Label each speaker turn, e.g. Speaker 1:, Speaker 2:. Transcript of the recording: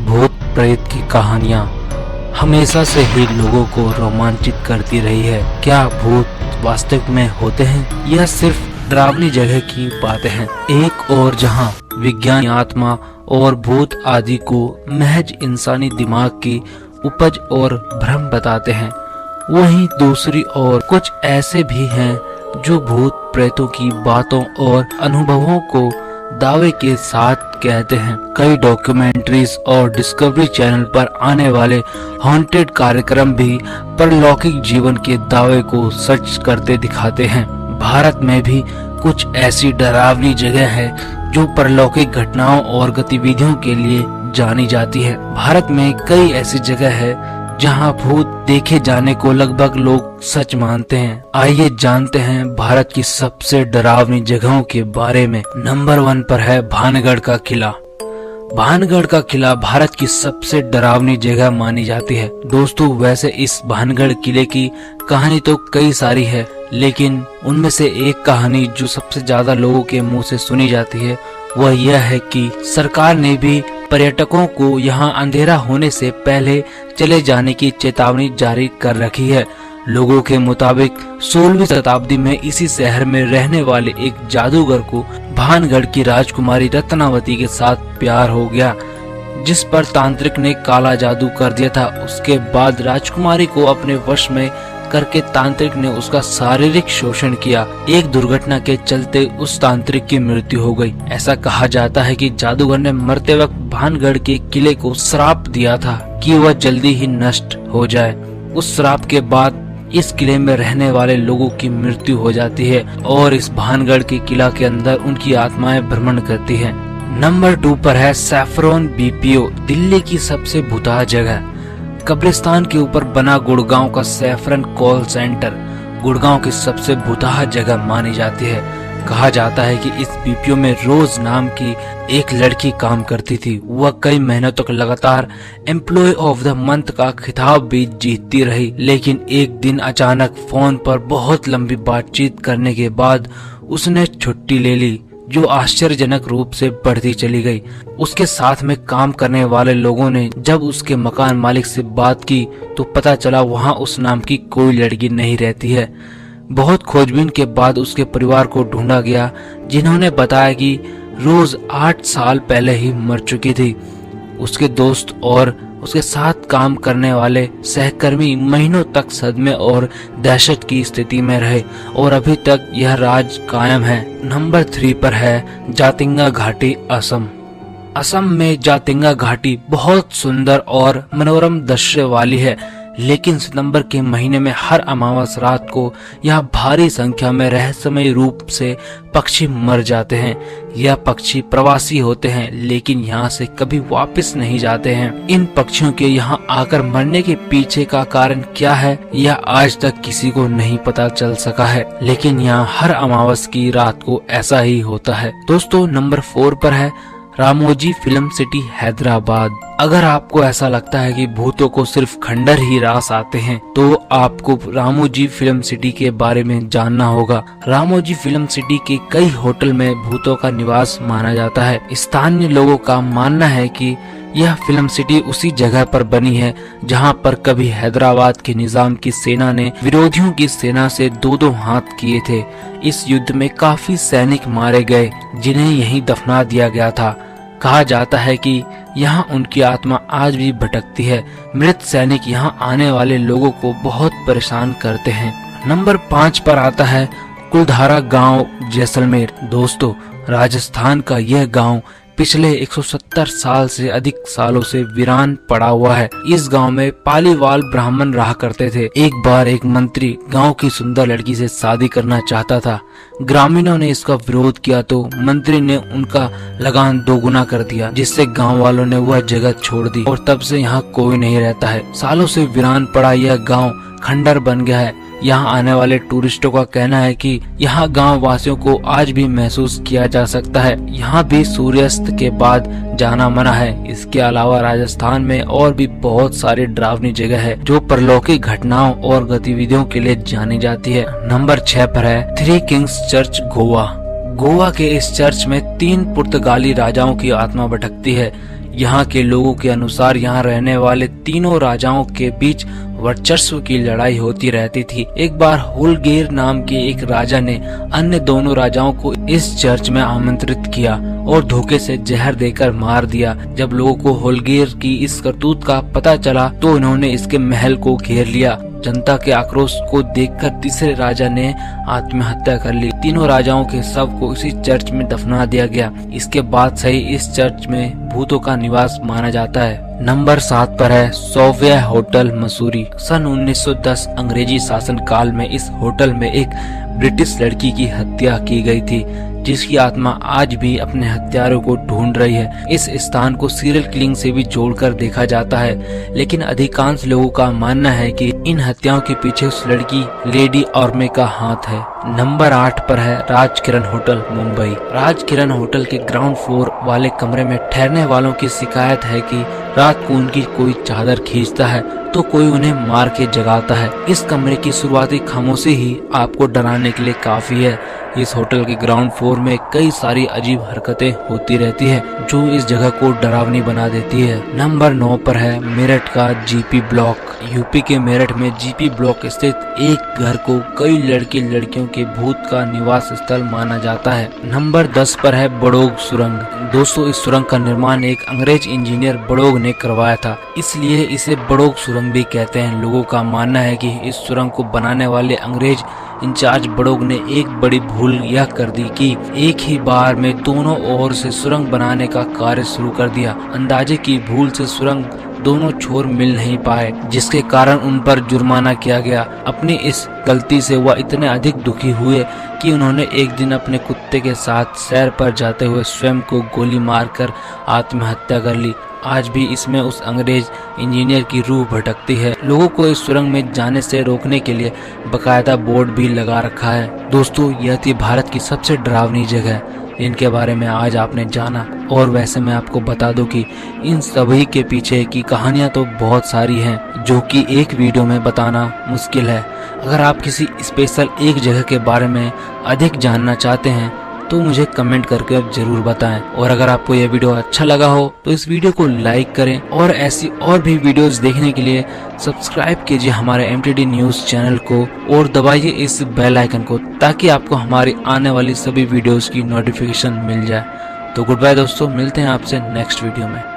Speaker 1: भूत प्रेत की कहानियाँ हमेशा से ही लोगों को रोमांचित करती रही है। क्या भूत वास्तविक में होते हैं या सिर्फ डरावनी जगह की बातें हैं? एक और जहां विज्ञान आत्मा और भूत आदि को महज इंसानी दिमाग की उपज और भ्रम बताते हैं, वहीं दूसरी ओर कुछ ऐसे भी हैं जो भूत प्रेतों की बातों और अनुभवों को दावे के साथ कहते हैं। कई डॉक्यूमेंट्रीज और डिस्कवरी चैनल पर आने वाले हॉन्टेड कार्यक्रम भी परलौकिक जीवन के दावे को सच करते दिखाते हैं। भारत में भी कुछ ऐसी डरावनी जगह है जो परलौकिक घटनाओं और गतिविधियों के लिए जानी जाती है। भारत में कई ऐसी जगह है जहां भूत देखे जाने को लगभग लोग सच मानते हैं। आइए जानते हैं भारत की सबसे डरावनी जगहों के बारे में। नंबर 1 पर है भानगढ़ का किला। भानगढ़ का किला भारत की सबसे डरावनी जगह मानी जाती है। दोस्तों, वैसे इस भानगढ़ किले की कहानी तो कई सारी है, लेकिन उनमें से एक कहानी जो सबसे ज्यादा लोगों के मुंह से सुनी जाती है वह यह है कि सरकार ने भी पर्यटकों को यहां अंधेरा होने से पहले चले जाने की चेतावनी जारी कर रखी है। लोगों के मुताबिक 16वीं शताब्दी में इसी शहर में रहने वाले एक जादूगर को भानगढ़ की राजकुमारी रत्नावती के साथ प्यार हो गया, जिस पर तांत्रिक ने काला जादू कर दिया था। उसके बाद राजकुमारी को अपने वश में करके तांत्रिक ने उसका शारीरिक शोषण किया। एक दुर्घटना के चलते उस तांत्रिक की मृत्यु हो गई। ऐसा कहा जाता है कि जादूगर ने मरते वक्त भानगढ़ के किले को श्राप दिया था कि वह जल्दी ही नष्ट हो जाए। उस श्राप के बाद इस किले में रहने वाले लोगों की मृत्यु हो जाती है और इस भानगढ़ के किला के अंदर उनकी आत्माएं भ्रमण करती हैं। नंबर 2 पर है सैफरॉन बीपीओ, दिल्ली की सबसे भुताह जगह। कब्रिस्तान के ऊपर बना गुड़गांव का सैफरन कॉल सेंटर गुड़गांव की सबसे भुताह जगह मानी जाती है। कहा जाता है कि इस बीपीओ में रोज नाम की एक लड़की काम करती थी। वह कई महीनों तक लगातार एम्प्लॉय ऑफ द मंथ का खिताब भी जीतती रही, लेकिन एक दिन अचानक फोन पर बहुत लंबी बातचीत करने के बाद उसने छुट्टी ले ली, जो आश्चर्यजनक रूप से बढ़ती चली गई। उसके साथ में काम करने वाले लोगों ने जब उसके मकान मालिक से बात की तो पता चला वहां उस नाम की कोई लड़की नहीं रहती है। बहुत खोजबीन के बाद उसके परिवार को ढूंढा गया, जिन्होंने बताया कि रोज 8 साल पहले ही मर चुकी थी। उसके दोस्त और उसके साथ काम करने वाले सहकर्मी महीनों तक सदमे और दहशत की स्थिति में रहे और अभी तक यह राज कायम है। नंबर 3 पर है जातिंगा घाटी, असम। असम में जातिंगा घाटी बहुत सुंदर और मनोरम दृश्य वाली है, लेकिन सितंबर के महीने में हर अमावस रात को यहाँ भारी संख्या में रहस्यमय रूप से पक्षी मर जाते हैं। यह पक्षी प्रवासी होते हैं, लेकिन यहाँ से कभी वापस नहीं जाते हैं। इन पक्षियों के यहाँ आकर मरने के पीछे का कारण क्या है, यह आज तक किसी को नहीं पता चल सका है, लेकिन यहाँ हर अमावस की रात को ऐसा ही होता है। दोस्तों, नंबर 4 पर है रामोजी फिल्म सिटी, हैदराबाद। अगर आपको ऐसा लगता है कि भूतों को सिर्फ खंडर ही रास आते हैं, तो आपको रामोजी फिल्म सिटी के बारे में जानना होगा। रामोजी फिल्म सिटी के कई होटल में भूतों का निवास माना जाता है। स्थानीय लोगों का मानना है कि यह फिल्म सिटी उसी जगह पर बनी है जहां पर कभी हैदराबाद के निजाम की सेना ने विरोधियों की सेना से 2-2 हाथ किए थे। इस युद्ध में काफी सैनिक मारे गए, जिन्हें यहीं दफना दिया गया था। कहा जाता है कि यहाँ उनकी आत्मा आज भी भटकती है। मृत सैनिक यहाँ आने वाले लोगों को बहुत परेशान करते हैं। नंबर 5 पर आता है कुलधारा गांव, जैसलमेर। दोस्तों, राजस्थान का यह गांव पिछले 170 साल से अधिक सालों से वीरान पड़ा हुआ है। इस गांव में पालीवाल ब्राह्मण रहा करते थे। एक बार एक मंत्री गांव की सुंदर लड़की से शादी करना चाहता था। ग्रामीणों ने इसका विरोध किया तो मंत्री ने उनका लगान 2 गुना कर दिया, जिससे गांव वालों ने वह जगह छोड़ दी और तब से यहाँ कोई नहीं रहता है। सालों से वीरान पड़ा यह गाँव खंडर बन गया है। यहाँ आने वाले टूरिस्टों का कहना है कि यहाँ गांव वासियों को आज भी महसूस किया जा सकता है। यहाँ भी सूर्यास्त के बाद जाना मना है। इसके अलावा राजस्थान में और भी बहुत सारी डरावनी जगह है जो परलौकिक घटनाओं और गतिविधियों के लिए जानी जाती है। नंबर 6 पर है 3 किंग्स चर्च, गोवा। गोवा के इस चर्च में 3 पुर्तगाली राजाओं की आत्मा भटकती है। यहाँ के लोगों के अनुसार यहाँ रहने वाले तीनों राजाओं के बीच वर्चस्व की लड़ाई होती रहती थी। एक बार होलगेर नाम के एक राजा ने अन्य दोनों राजाओं को इस चर्च में आमंत्रित किया और धोखे से जहर देकर मार दिया। जब लोगों को होलगेर की इस करतूत का पता चला तो इन्होंने इसके महल को घेर लिया। जनता के आक्रोश को देखकर तीसरे राजा ने आत्महत्या कर ली। तीनों राजाओं के शव को इसी चर्च में दफना दिया गया। इसके बाद से ही इस चर्च में भूतों का निवास माना जाता है। नंबर 7 पर है सोविया होटल मसूरी। सन 1910 अंग्रेजी शासन काल में इस होटल में एक ब्रिटिश लड़की की हत्या की गई थी, जिसकी आत्मा आज भी अपने हत्यारों को ढूंढ रही है। इस स्थान को सीरियल किलिंग से भी जोड़कर देखा जाता है, लेकिन अधिकांश लोगों का मानना है कि इन हत्याओं के पीछे उस लड़की लेडी ऑर्मे का हाथ है। नंबर 8 पर है राजकिरण होटल मुंबई। राजकिरण होटल के ग्राउंड फ्लोर वाले कमरे में ठहरने वालों की शिकायत है कि रात को उनकी कोई चादर खींचता है तो कोई उन्हें मार के जगाता है। इस कमरे की शुरुआती खामोशी ही आपको डराने के लिए काफी है। इस होटल के ग्राउंड फ्लोर में कई सारी अजीब हरकतें होती रहती है जो इस जगह को डरावनी बना देती है। नंबर 9 पर है मेरठ का जीपी ब्लॉक। यूपी के मेरठ में जीपी ब्लॉक स्थित एक घर को कई लड़के लड़कियों के भूत का निवास स्थल माना जाता है। नंबर 10 पर है बड़ोग सुरंग। दोस्तों, इस सुरंग का निर्माण एक अंग्रेज इंजीनियर बड़ोग ने करवाया था, इसलिए इसे बड़ोग सुरंग भी कहते हैं। लोगों का मानना है कि इस सुरंग को बनाने वाले अंग्रेज इंचार्ज बड़ोग ने एक बड़ी भूल यह कर दी कि एक ही बार में दोनों ओर से सुरंग बनाने का कार्य शुरू कर दिया। अंदाजे की भूल से सुरंग दोनों छोर मिल नहीं पाए, जिसके कारण उन पर जुर्माना किया गया। अपनी इस गलती से वह इतने अधिक दुखी हुए कि उन्होंने एक दिन अपने कुत्ते के साथ सैर पर जाते हुए स्वयं को गोली मारकर आत्महत्या कर ली। आज भी इसमें उस अंग्रेज इंजीनियर की रूह भटकती है। लोगों को इस सुरंग में जाने से रोकने के लिए बकायदा बोर्ड भी लगा रखा है। दोस्तों, यह थी भारत की सबसे डरावनी जगह इनके बारे में आज आपने जाना। और वैसे मैं आपको बता दूं कि इन सभी के पीछे की कहानियां तो बहुत सारी हैं, जो कि एक वीडियो में बताना मुश्किल है। अगर आप किसी स्पेशल एक जगह के बारे में अधिक जानना चाहते हैं तो मुझे कमेंट करके जरूर बताएं। और अगर आपको यह वीडियो अच्छा लगा हो तो इस वीडियो को लाइक करें और ऐसी और भी वीडियोस देखने के लिए सब्सक्राइब कीजिए हमारे MTD न्यूज़ चैनल को और दबाइए इस बेल आइकन को, ताकि आपको हमारी आने वाली सभी वीडियोस की नोटिफिकेशन मिल जाए। तो गुड बाय दोस्तों, मिलते हैं आपसे नेक्स्ट वीडियो में।